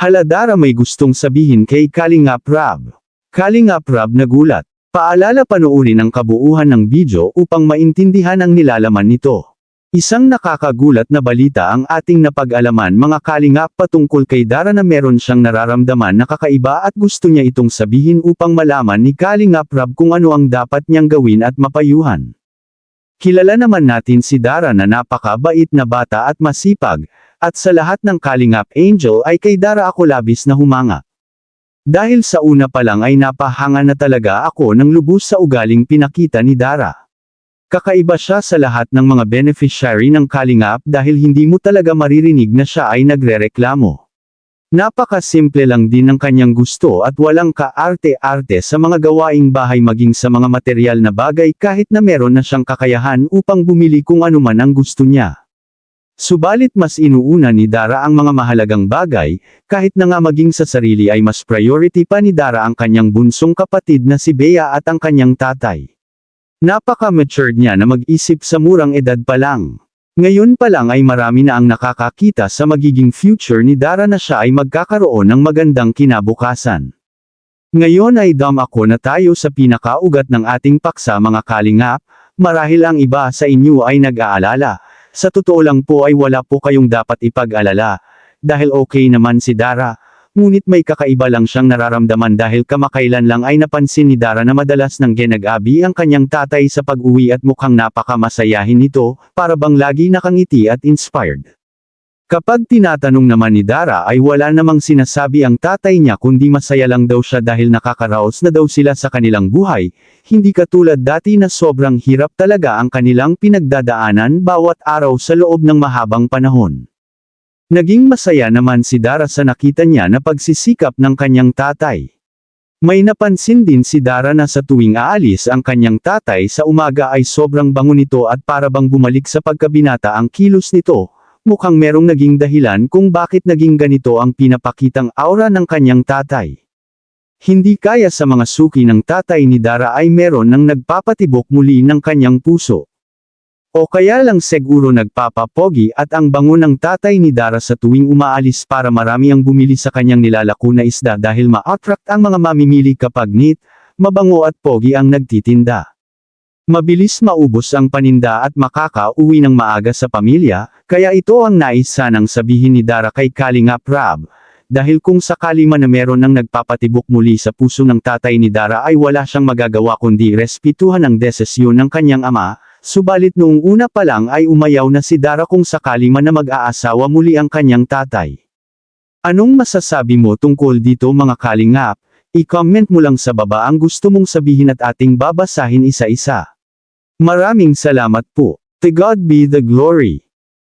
Hala Dara, may gustong sabihin kay Kalingap Rab. Kalingap Rab nagulat. Paalala, panoorin ang kabuuan ng video upang maintindihan ang nilalaman nito. Isang nakakagulat na balita ang ating napag-alaman mga Kalingap patungkol kay Dara na meron siyang nararamdaman na kakaiba at gusto niya itong sabihin upang malaman ni Kalingap Rab kung ano ang dapat niyang gawin at mapayuhan. Kilala naman natin si Dara na napakabait na bata at masipag, at sa lahat ng Kalingap Angel ay kay Dara ako labis na humanga. Dahil sa una pa lang ay napahanga na talaga ako ng lubos sa ugaling pinakita ni Dara. Kakaiba siya sa lahat ng mga beneficiary ng Kalingap dahil hindi mo talaga maririnig na siya ay nagrereklamo. Napakasimple lang din ng kanyang gusto at walang kaarte-arte sa mga gawaing bahay maging sa mga material na bagay kahit na meron na siyang kakayahan upang bumili kung ano man ang gusto niya. Subalit mas inuuna ni Dara ang mga mahalagang bagay, kahit na nga maging sa sarili ay mas priority pa ni Dara ang kanyang bunsong kapatid na si Bea at ang kanyang tatay. Napaka-matured niya na mag-isip sa murang edad pa lang. Ngayon pa lang ay marami na ang nakakakita sa magiging future ni Dara na siya ay magkakaroon ng magandang kinabukasan. Ngayon ay ako na tayo sa pinakaugat ng ating paksa mga Kalingap, marahil ang iba sa inyo ay nag-aalala. Sa totoo lang po ay wala po kayong dapat ipag-alala, dahil okay naman si Dara, ngunit may kakaiba lang siyang nararamdaman dahil kamakailan lang ay napansin ni Dara na madalas nang ginagabi ang kanyang tatay sa pag-uwi at mukhang napakamasayahin nito, para bang lagi nakangiti at inspired. Kapag tinatanong naman ni Dara ay wala namang sinasabi ang tatay niya kundi masaya lang daw siya dahil nakakaraos na daw sila sa kanilang buhay, hindi katulad dati na sobrang hirap talaga ang kanilang pinagdadaanan bawat araw sa loob ng mahabang panahon. Naging masaya naman si Dara sa nakita niya na pagsisikap ng kanyang tatay. May napansin din si Dara na sa tuwing aalis ang kanyang tatay sa umaga ay sobrang bango nito at para bang bumalik sa pagkabinata ang kilos nito, mukhang merong naging dahilan kung bakit naging ganito ang pinapakitang aura ng kanyang tatay. Hindi kaya sa mga suki ng tatay ni Dara ay meron nang nagpapatibok muli ng kanyang puso. O kaya lang siguro nagpapapogi at ang bango ng tatay ni Dara sa tuwing umaalis para marami ang bumili sa kanyang nilalako na isda dahil ma-attract ang mga mamimili kapag neat, mabango at pogi ang nagtitinda. Mabilis maubos ang paninda at makaka-uwi ng maaga sa pamilya, kaya ito ang nais sanang sabihin ni Dara kay Kalingap Rab. Dahil kung sakali man na meron ng nagpapatibok muli sa puso ng tatay ni Dara ay wala siyang magagawa kundi respetuhan ang desisyon ng kanyang ama. Subalit noong una pa lang ay umayaw na si Dara kung sakali man na mag-aasawa muli ang kanyang tatay. Anong masasabi mo tungkol dito mga Kalingap? I-comment mo lang sa baba ang gusto mong sabihin at ating babasahin isa-isa. Maraming salamat po. To God be the glory.